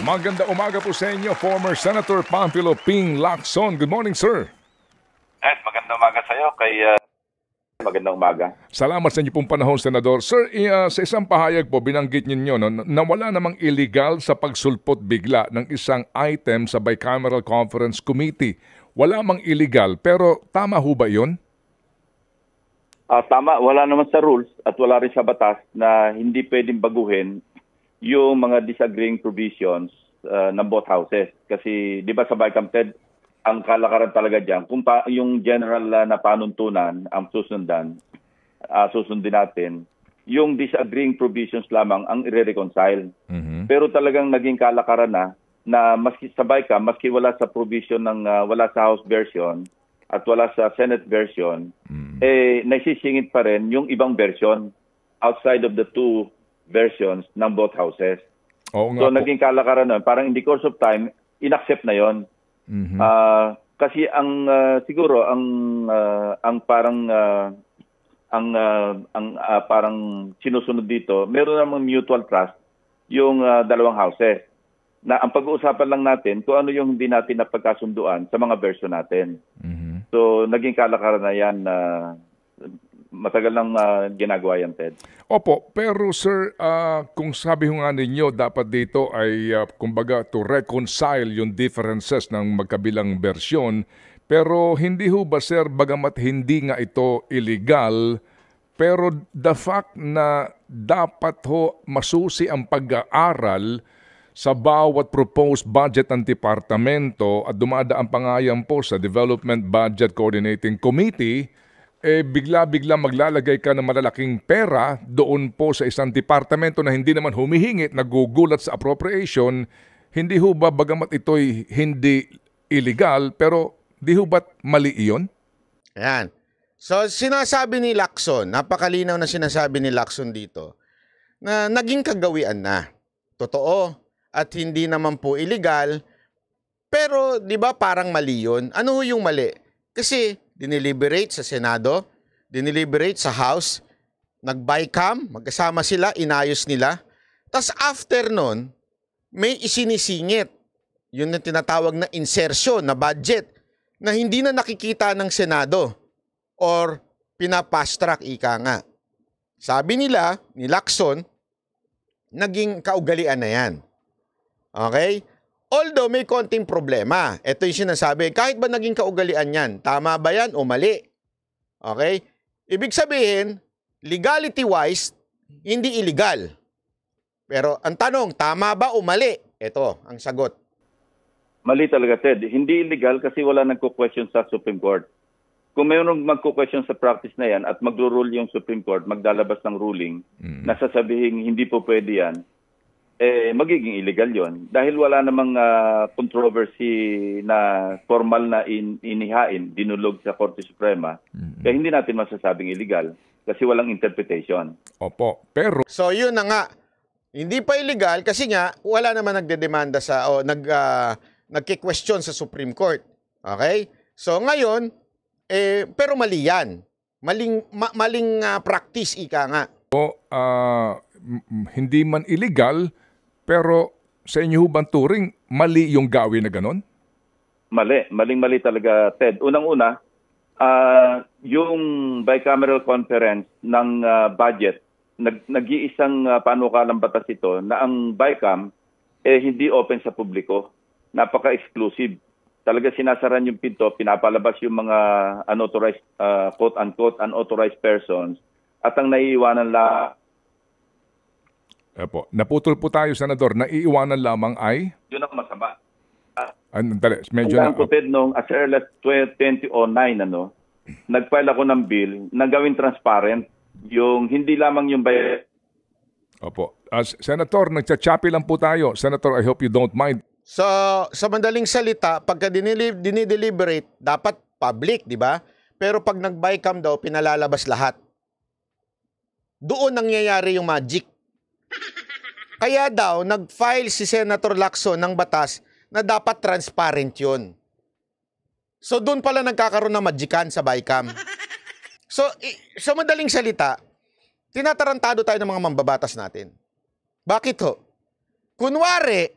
Maganda umaga po sa inyo, former Senator Pamphilo Ping Lacson. Good morning, sir. Yes, magandang umaga sa iyo. Magandang umaga. Salamat sa inyo pong panahon, Senador. Sir, sa isang pahayag po, binanggit ninyo na wala namang illegal sa pagsulpot bigla ng isang item sa Bicameral Conference Committee. Wala mang illegal, pero tama ho ba yun? Tama, wala naman sa rules at wala rin sa batas na hindi pwedeng baguhin yung mga disagreeing provisions ng both houses. Kasi di ba sa Bicam, Ted, ang kalakaran talaga dyan, kung yung general na panuntunan ang susundin natin, yung disagreeing provisions lamang ang i-reconcile. Mm-hmm. Pero talagang naging kalakaran na maski sa Bicam, maski wala sa provision ng wala sa House version at wala sa Senate version, naisisingit pa rin yung ibang version outside of the two versions ng both houses. Oo nga so po. Naging kalakaran nun. Parang in the course of time, inaccept na yon. Mm-hmm. Kasi ang siguro ang parang sinusunod dito, meron namang mutual trust yung dalawang houses. Na ang pag-uusapan lang natin kung ano yung hindi natin napagkasunduan sa mga version natin. Mm-hmm. So naging kalakaran na yan matagal nang ginagawa yan, Ted. Opo, pero sir, kung sabi ho nga ninyo, dapat dito ay, kumbaga, to reconcile yung differences ng magkabilang bersyon. Pero hindi ho ba, sir, bagamat hindi nga ito illegal, pero the fact na dapat ho masusi ang pag-aaral sa bawat proposed budget ng departamento at dumadaan pangayan po sa Development Budget Coordinating Committee, bigla-bigla maglalagay ka ng malalaking pera doon po sa isang departamento na hindi naman humihingit, nagugulat sa appropriation. Hindi ho ba, bagamat ito'y hindi illegal, pero di ho ba't mali iyon? Ayan. So sinasabi ni Lacson, napakalinaw na sinasabi ni Lacson dito, na naging kagawian na. Totoo. At hindi naman po illegal. Pero di ba parang mali yun? Ano ho yung mali? Kasi diniliberate sa Senado, diniliberate sa House, nag-Bicam, magkasama sila, inayos nila. Tapos after nun, may isinisingit. Yun ang tinatawag na insertion na budget na hindi na nakikita ng Senado or pinapast track, ika nga. Sabi nila, ni Lacson, naging kaugalian na yan. Okay? Although may konting problema, ito yung sinasabi, kahit ba naging kaugalian yan, tama ba yan o mali? Okay? Ibig sabihin, legality-wise, hindi illegal. Pero ang tanong, tama ba o mali? Ito, ang sagot. Mali talaga, Ted. Hindi illegal kasi wala nagko-question sa Supreme Court. Kung mayroong magko-question sa practice na yan at magro-rule yung Supreme Court, maglalabas ng ruling na sasabihin hindi po pwede yan, magiging illegal yon dahil wala namang controversy na formal na inihain, dinulog sa Korte Suprema. Kaya hindi natin masasabing illegal kasi walang interpretation. Opo, pero... So yun na nga, hindi pa illegal kasi nga wala naman nagdedemanda sa o nagki-question sa Supreme Court. Okay? So ngayon, pero mali yan. Maling practice, ika nga. Hindi man illegal, pero sa inyo bang turing, mali yung gawin na ganon? Mali. Maling-mali talaga, Ted. Unang-una, yung bicameral conference ng budget, nag-iisang panukalang batas ito na ang Bicam hindi open sa publiko. Napaka-exclusive. Talaga sinasaran yung pinto, pinapalabas yung mga unauthorized, quote-unquote, unauthorized persons at ang naiiwanan Epo, naputol po tayo, Senador. Naiiwanan lamang ay? yun ang masama. Medyo na... Ang nung as early as 2009, nag-file ako ng bill na gawin transparent yung hindi lamang yung bayad. Opo. Senator, nagchachapi lang po tayo. Senator, I hope you don't mind. So, sa madaling salita, pagka dinideliberate, dapat public, di ba? Pero pag nag-Bicam daw, pinalalabas lahat. Doon nangyayari yung magic. Kaya daw, nag-file si Senator Lacson ng batas na dapat transparent yun. So, doon pala nagkakaroon ng magican sa Bicam. So, sa madaling salita, tinatarantado tayo ng mga mambabatas natin. Bakit ho? Kunwari,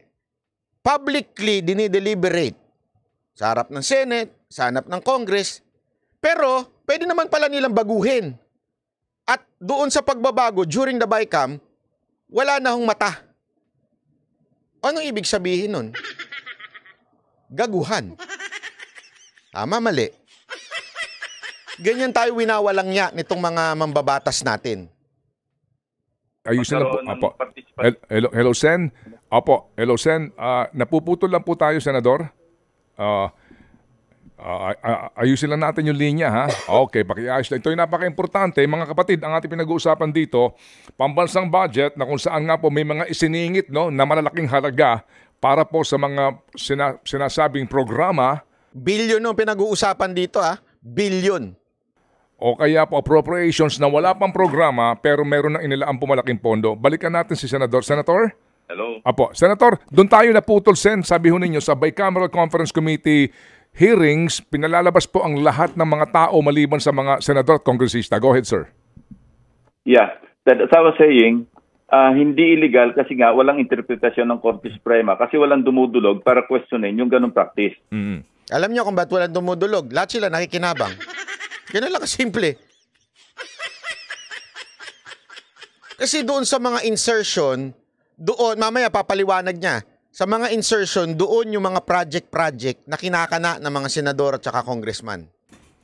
publicly dinideliberate sa harap ng Senate, sa harap ng Congress, pero pwede naman pala nilang baguhin. At doon sa pagbabago during the BICAM, wala na hong mata. Anong ibig sabihin nun? Gaguhan. Tama, mali. Ganyan tayo winawalang niya nitong mga mambabatas natin. Ayusin na po. Apo. Hello, Sen. Opo, hello, Sen. Napuputol lang po tayo, Senador. Ayusin lang natin yung linya, ha? Okay, pakiayos lang. Ito yung napaka-importante. Mga kapatid, ang ating pinag-uusapan dito, pambansang budget na kung saan nga po may mga isiningit, no, na malalaking halaga para po sa mga sinasabing programa. Billion ang pinag-uusapan dito, ha? Billion. O kaya po appropriations na wala pang programa pero meron ng inilaang pumalaking pondo. Balikan natin si Senador. Senator? Hello? Apo. Senator, doon tayo naputol, Sen. Sabi ho ninyo, sa Bicameral Conference Committee hearings, pinalalabas po ang lahat ng mga tao maliban sa mga senador at kongresista. Go ahead, sir. Yeah, as I was saying, hindi illegal kasi nga walang interpretasyon ng Corpus Suprema kasi walang dumudulog para questionin yung ganong practice. Alam niyo kung ba't walang dumudulog? Lahat sila nakikinabang. Ganun lang kasimple. Kasi doon sa mga insertion, doon, mamaya papaliwanag niya, sa mga insertion, doon yung mga project na kinakana ng mga senador at saka congressman.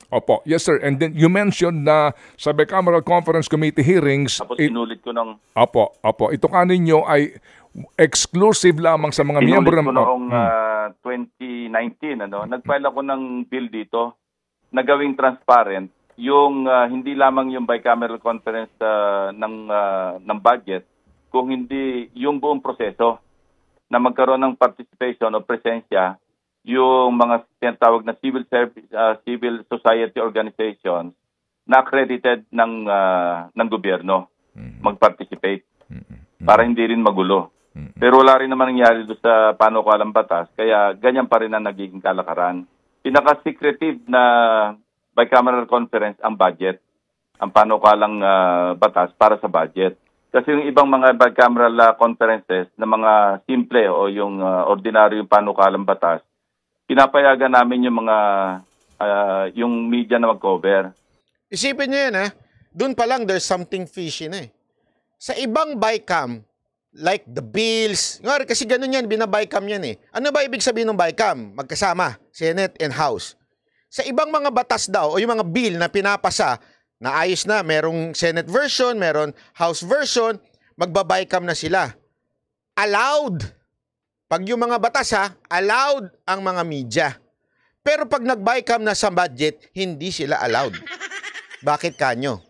Opo, yes sir. And then you mentioned na sa Bicameral Conference Committee hearings... Tapos sinulit ko ng... Opo. Ito kaninyo ay exclusive lamang sa mga miyembro ng... Sinulit ko noong 2019, nag-file ako ng bill dito na gawing transparent yung hindi lamang yung bicameral conference ng budget, kung hindi yung buong proseso na magkaroon ng participation o presensya yung mga tinatawag na civil society organizations na accredited ng gobyerno mag-participate para hindi rin magulo. Pero wala rin naman nangyari doon sa panukalang batas, kaya ganyan pa rin ang nagiging kalakaran. Pinaka-secretive na bicameral conference ang budget, ang panukalang batas para sa budget. Kasi yung ibang mga bicameral conferences na mga simple o yung ordinaryong panukalang batas, pinapayagan namin yung mga yung media na mag-cover. Isipin niyo yan, ha? Doon pa lang there's something fishy na eh. Sa ibang BICAM, like the bills, kasi ganun yan, bina-BICAM yan eh. Ano ba ibig sabihin ng BICAM? Magkasama, Senate and House. Sa ibang mga batas daw, o yung mga bill na pinapasa, na ayos na, merong Senate version, meron House version, magba-BICAM na sila. Allowed. Pag yung mga batas, allowed ang mga media. Pero pag nag-BICAM na sa budget, hindi sila allowed. Bakit kanyo?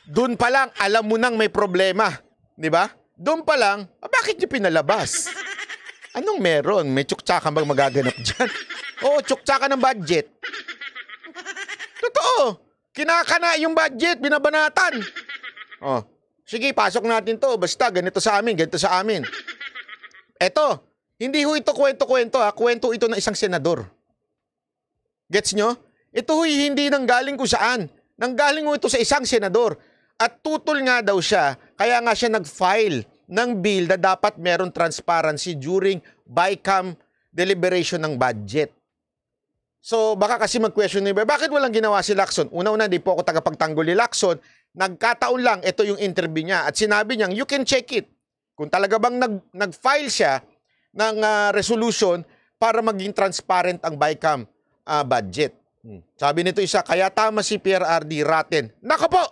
Doon pa lang, alam mo nang may problema. Di ba? Doon pa lang, bakit nyo pinalabas? Anong meron? May tsuktsakan bang magaganap dyan? Oo, tsuktsakan ng budget. Totoo. Kinakana yung budget, binabanatan. Oh, sige, pasok natin to. Basta, ganito sa amin, ganito sa amin. Eto, hindi ho ito kwento-kwento, kwento ito ng isang senador. Gets nyo? Ito ho'y hindi nanggaling kung saan. Nanggaling ho ito sa isang senador. At tutol nga daw siya, kaya nga siya nag-file ng bill na dapat meron transparency during BICAM deliberation ng budget. So baka kasi mag-question ni bakit walang ginawa si Lacson? Una-una, di po ako tagapagtanggol ni Lacson. Nagkataon lang, ito yung interview niya. At sinabi niyang, you can check it. Kung talaga bang nag-file siya ng resolution para maging transparent ang BICAM budget. Sabi nito isa, kaya tama si PRRD Raten. Nako po!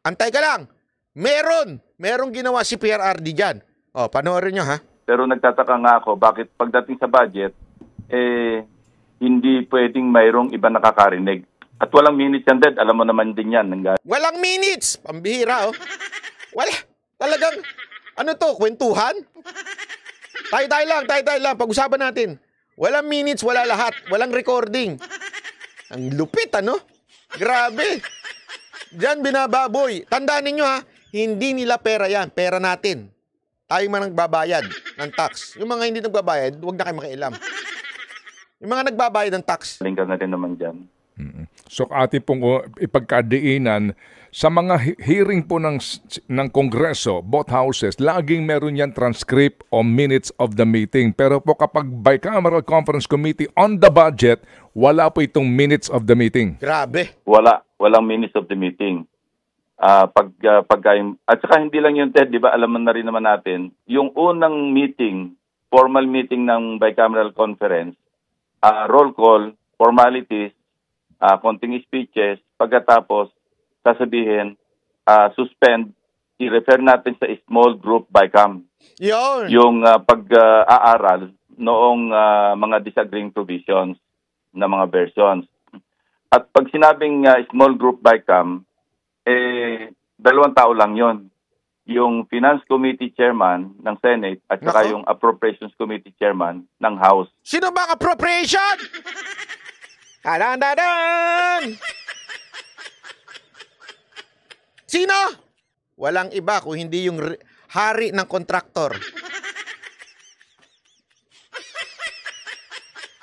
Antay ka lang. Merong ginawa si PRRD dyan. O, panoorin nyo, ha? Pero nagtataka nga ako, bakit pagdating sa budget, hindi pwedeng mayroong iba nakakarinig. At walang minutes yan, Dad. Alam mo naman din yan. Walang minutes! Pambihira, oh. Wala. Talagang, ano to, kwentuhan? Tayo lang. Pag-usapan natin. Walang minutes, wala lahat. Walang recording. Ang lupit, ano? Grabe. Diyan binababoy. Tandaan ninyo, ha, hindi nila pera yan. Pera natin. Tayong mga nagbabayad ng tax. Yung mga hindi nagbabayad, huwag na kayo makialam. Yung mga nagbabayad ng tax. Lingkar na din naman dyan. So ating pong ipagkadiinan sa mga hearing po ng Kongreso, both houses, laging meron yan transcript o minutes of the meeting. Pero po kapag bicameral conference committee on the budget, wala po itong minutes of the meeting. Grabe. Walang minutes of the meeting. At saka hindi lang yun, Ted, di ba, alam na rin naman natin, yung unang meeting, formal meeting ng bicameral conference, roll call, formalities, konting speeches, pagkatapos, sasabihin, suspend, i-refer natin sa small group BICAM. Yun. Yung pag-aaral noong mga disagreeing provisions na mga versions. At pag sinabing small group BICAM, 2 tao lang yon. Yung Finance Committee Chairman ng Senate at saka yung Appropriations Committee Chairman ng House. Sino ba ang appropriation? Adan! Sino? Walang iba kung hindi yung hari ng kontraktor.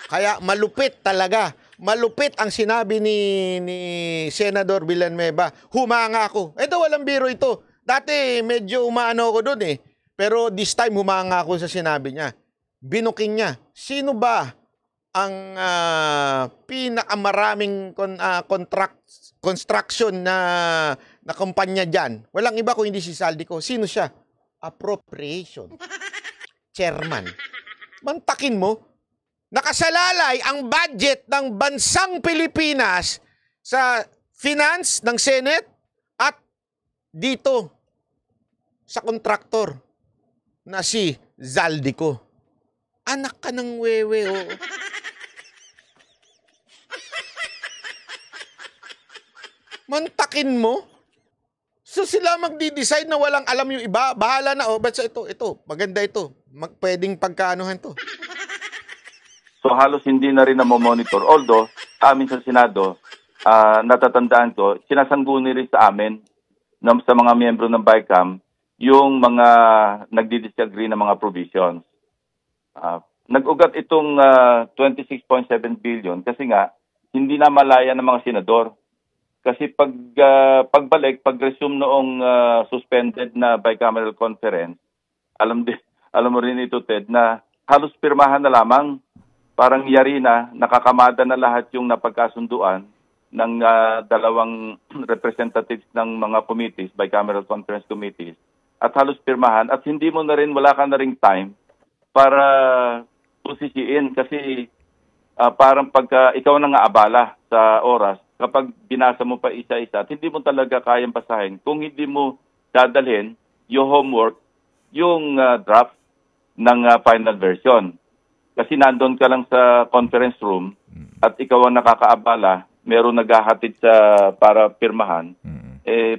Kaya malupit talaga. Malupit ang sinabi ni Senador Villanueva. Humanga ako. Ito, walang biro ito. Dati medyo umaano ako doon eh. Pero this time humanga ako sa sinabi niya. Binuking niya. Sino ba ang pinakamaraming construction na kumpanya dyan? Walang iba kung hindi si Saldico. Sino siya? Appropriation. Chairman. Mantakin mo. Nakasalalay ang budget ng bansang Pilipinas sa finance ng Senate at dito sa kontraktor na si Zaldico. Anak ka ng wewe, oh. Mantakin mo? So sila magdi-decide na walang alam yung iba. Bahala na, oh. Basta ito. Maganda ito. Pwedeng pagkaanuhan to. So halos hindi na rin na-monitor. Although, amin sa Senado, natatandaan ko, sinasangguni rin sa amin, sa mga miyembro ng BICAM, yung mga nagdi-disagree na mga provisions. Nag-ugat itong 26.7 billion kasi nga, hindi na malaya ng mga senador. Kasi pagbalik, pag-resume noong suspended na bicameral conference, alam mo rin ito, Ted, na halos pirmahan na lamang. Parang yari na, nakakamada na lahat yung napagkasunduan ng dalawang representatives ng mga committees, bicameral conference committees, at halos pirmahan. At hindi mo na rin, wala ka na rin time para pusisiin kasi parang pagka ikaw na nga abala sa oras, kapag binasa mo pa isa-isa at hindi mo talaga kayang basahin, kung hindi mo dadalhin yung homework, yung draft ng final version. Kasi nandun ka lang sa conference room at ikaw ang nakakaabala, meron naghahatid para pirmahan,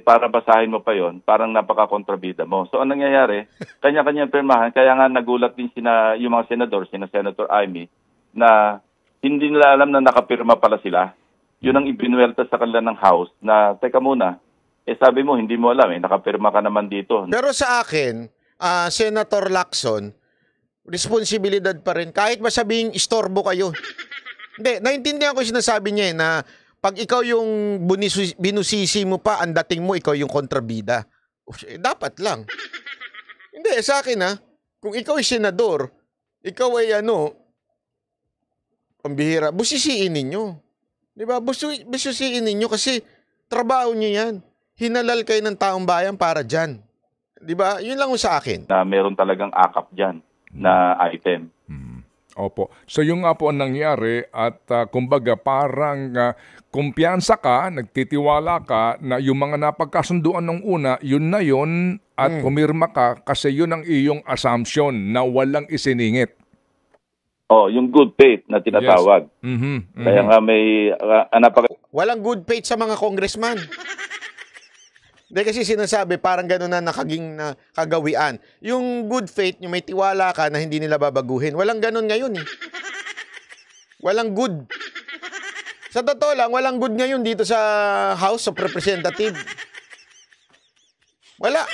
para basahin mo pa yon, parang napaka-kontrabida mo. So, anong nangyayari? Kanya-kanya pirmahan, kaya nga nagulat din yung mga senador, Senator Amy, na hindi nila alam na nakapirma pala sila. Yun ang ibinuwelta sa kanila ng House na, teka muna, sabi mo, hindi mo alam, nakapirma ka naman dito. Pero sa akin, Senator Lacson, responsibilidad pa rin. Kahit masabing istorbo kayo. Hindi, naintindihan ko yung sinasabi niya na pag ikaw yung binusisi mo pa, ang dating mo, ikaw yung kontrabida. Dapat lang. Hindi, sa akin kung ikaw ay senador, ikaw ay pambihira, busisiin ninyo. Diba? Busisiin ninyo kasi trabaho nyo yan. Hinalal kayo ng taong bayan para dyan. Diba? Yun lang sa akin. Na meron talagang akap dyan na item. Opo. So yung nga po ang nangyari at kumbaga parang kumpiyansa ka, nagtitiwala ka na yung mga napagkasunduan ng una, yun na yun at pumirma ka kasi yun ang iyong assumption na walang isiningit. Yung good faith na tinatawag. Yes. Kaya nga may walang good faith sa mga congressman. Hindi kasi sinasabi, parang gano'n na nakaging kagawian. Yung good faith, yung may tiwala ka na hindi nila babaguhin. Walang gano'n ngayon eh. Walang good. Sa totoo lang, walang good ngayon dito sa House of Representatives. Wala.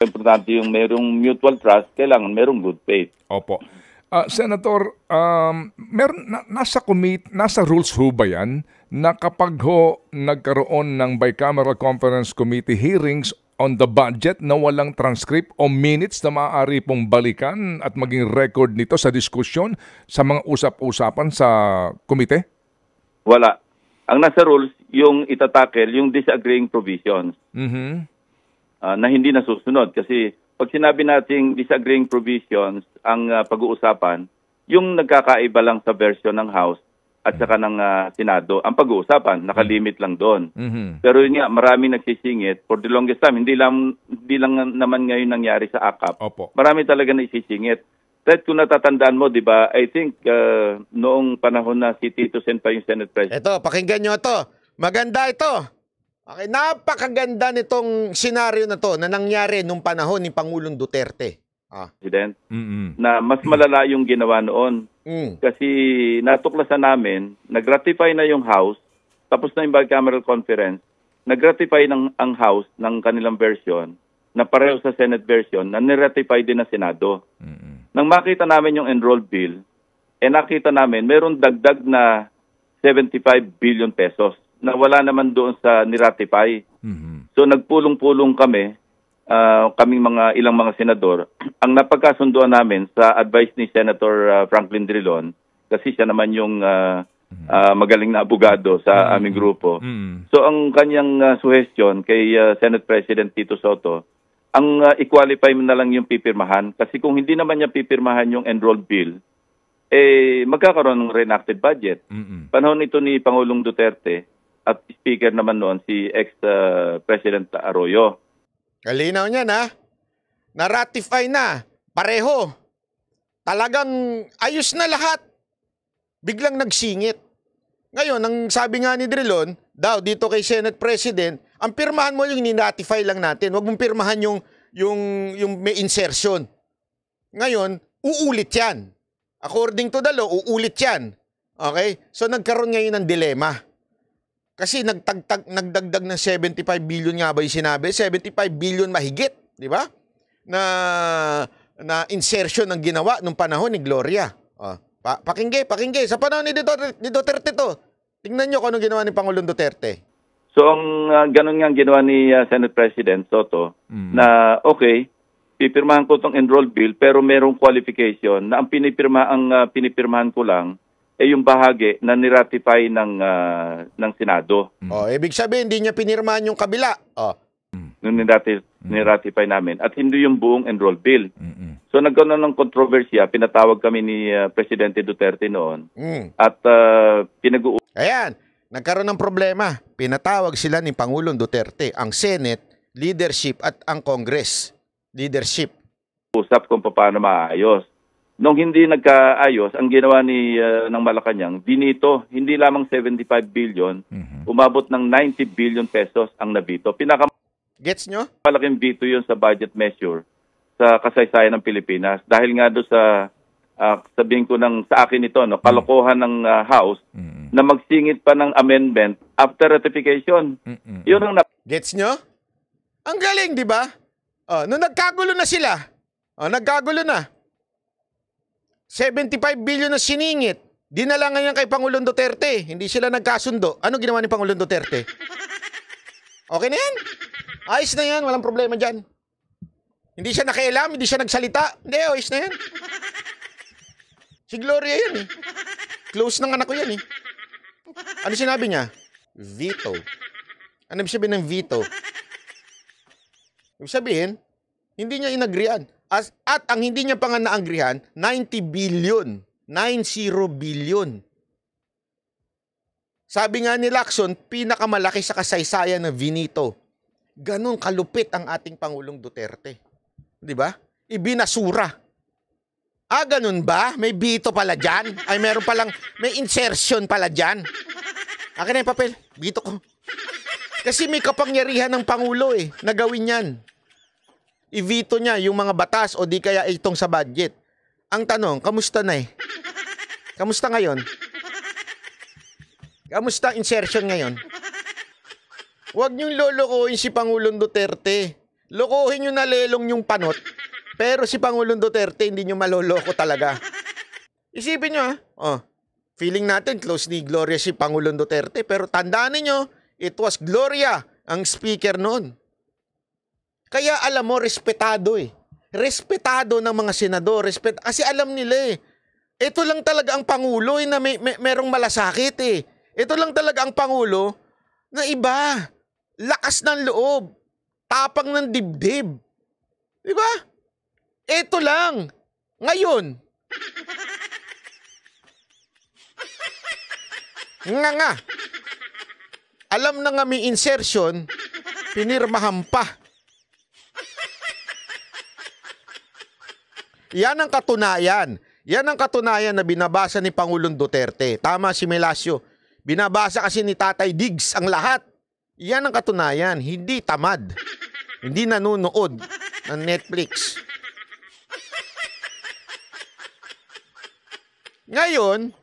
Importante yung mayroong mutual trust, kailangan mayroong good faith. Opo. Senator, nasa rules ho ba yan na kapag ho nagkaroon ng bicameral conference committee hearings on the budget na walang transcript o minutes na maaari pong balikan at maging record nito sa diskusyon sa mga usap-usapan sa komite? Wala. Ang nasa rules, yung itatakel, yung disagreeing provisions na hindi nasusunod. Kasi pag sinabi nating disagreeing provisions ang pag-uusapan, yung nagkakaiba lang sa version ng House at saka ng Senado, ang pag-uusapan, nakalimit lang doon. Pero yun nga, maraming nagsisingit. For the longest time, hindi lang naman ngayon nangyari sa AKAP. Opo. Marami talaga nagsisingit. Ted, kung natatandaan mo, di ba, I think noong panahon na si Tito Sen pa yung Senate President. Ito, pakinggan nyo ito. Maganda ito. Okay, napakaganda nitong senaryo na to na nangyari nung panahon ni Pangulong Duterte. President, na mas malala yung ginawa noon. Kasi natuklasan namin, nag-ratify na yung House, tapos na yung bicameral conference, nag-ratify ang House ng kanilang version, na pareho sa Senate version, na niratify din ng Senado. Nang makita namin yung enrolled bill, nakita namin meron dagdag na 75 billion pesos na wala naman doon sa niratify. So nagpulong-pulong kami, kaming ilang mga senador, ang napagkasunduan namin sa advice ni Senator Franklin Drilon, kasi siya naman yung magaling na abogado sa aming grupo. So ang kanyang suggestion kay Senate President Tito Soto, ang i-qualify mo na lang yung pipirmahan, kasi kung hindi naman niya pipirmahan yung enrolled bill, magkakaroon ng reenacted budget. Panahon ito ni Pangulong Duterte at speaker naman noon si ex-President Arroyo. Kalinaw niyan, ha? Na-ratify na. Pareho. Talagang ayos na lahat. Biglang nagsingit. Ngayon, ang sabi nga ni Drilon, daw dito kay Senate President, ang pirmahan mo yung ni-ratify lang natin. Huwag mong pirmahan yung may insertion. Ngayon, uulit yan. According to the law, uulit yan. Okay? So, nagkaroon ngayon ng dilema. Kasi nagdagdag ng 75 billion nga ba yung sinabi? 75 billion mahigit, di ba? Na insertion ng ginawa nung panahon ni Gloria. Pakingge. Sa panahon ni Duterte to. Tingnan nyo kung anong ginawa ni Pangulong Duterte. So, ang ganun nga ginawa ni Senate President Soto, na okay, pipirmahan ko itong enrolled bill, pero merong qualification na ang pinipirmahan ko lang yung bahagi na niratify ng Senado. Ibig sabihin, hindi niya pinirmahan yung kabila. Nung niratify namin. At hindi yung buong enrolled bill. So nagkaroon ng kontrobersya, pinatawag kami ni Presidente Duterte noon. At Ayan, nagkaroon ng problema. Pinatawag sila ni Pangulong Duterte, ang Senate, leadership at ang Congress, leadership. Usap kung paano maayos. Nung hindi nagkaayos, ang ginawa ng Malacanang, dinito, hindi lamang 75 billion, umabot ng 90 billion pesos ang nabito. Gets nyo? Malaking veto yun sa budget measure sa kasaysayan ng Pilipinas. Dahil nga doon sa, sabihin ko sa akin ito, kalokohan ng House, na magsingit pa ng amendment after ratification. Yun ang Gets nyo? Ang galing, di ba? Nung nagkagulo na sila, nagkagulo na, 75 billion na siningit. Dinala nga yan kay Pangulong Duterte. Hindi sila nagkasundo. Ano ginawa ni Pangulong Duterte? Okay na yan. Ayos na yan. Walang problema dyan. Hindi siya nakialam. Hindi siya nagsalita. Hindi, ayos na yan. Si Gloria yan eh. Close ng anak ko yan eh. Ano sinabi niya? Veto. Ano ibig sabihin ng veto? Ibig sabihin, hindi niya inagrian. At ang hindi niya pa nga naangrihan, 90 billion. 90 billion. Sabi nga ni Lacson, pinakamalaki sa kasaysayan ng Vinito. Ganon kalupit ang ating Pangulong Duterte. Di ba? Ibinasura. Ganun ba? May bito pala dyan? Ay, meron palang, may insertion pala dyan? Akin na yung papel. Bito ko. Kasi may kapangyarihan ng Pangulo na gawin yan. I-veto niya yung mga batas o di kaya itong sa budget. Ang tanong, kamusta na Kamusta ngayon? Kamusta insertion ngayon? Huwag niyong lolokohin si Pangulong Duterte. Lokohin niyo na lelong yung panot. Pero si Pangulong Duterte hindi niyo maloloko talaga. Isipin nyo, feeling natin close ni Gloria si Pangulong Duterte, pero tandaan niyo, it was Gloria ang speaker noon. Kaya alam mo, respetado eh. Respetado ng mga senador, kasi alam nila eh. Ito lang talaga ang Pangulo na merong malasakit eh. Ito lang talaga ang Pangulo na iba. Lakas ng loob. Tapang ng dibdib. Di ba? Ito lang. Ngayon. Nga. Alam na nga may insertion, pinirmahan pa. Yan ang katunayan. Yan ang katunayan na binabasa ni Pangulong Duterte. Tama si Melasio. Binabasa kasi ni Tatay Diggs ang lahat. Yan ang katunayan. Hindi tamad. Hindi nanonood ng Netflix. Ngayon,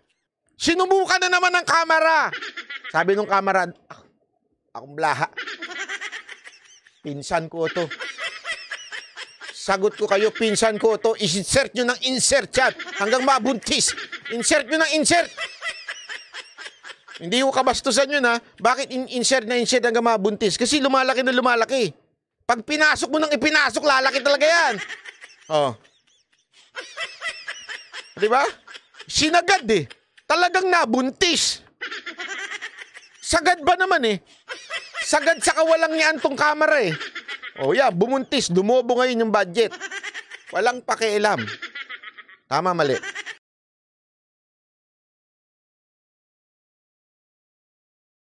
sinubukan na naman ng kamera. Sabi nung kamera, akong blaha. Pinsan ko to. Sagot ko kayo, pinsan ko to. Insert nyo ng insert chat hanggang mabuntis. Insert nyo ng insert. Hindi ko kabastusan yun ha. Bakit insert na insert hanggang mabuntis? Kasi lumalaki na lumalaki. Pag pinasok mo nang ipinasok, lalaki talaga yan. Oh. Diba? Sinagad eh. Talagang nabuntis. Sagad ba naman eh? Sagad sa kawalang niyan tong kamera eh. Oh yeah, bumuntis. Dumobo ngayon yung budget. Walang pakialam. Tama, mali.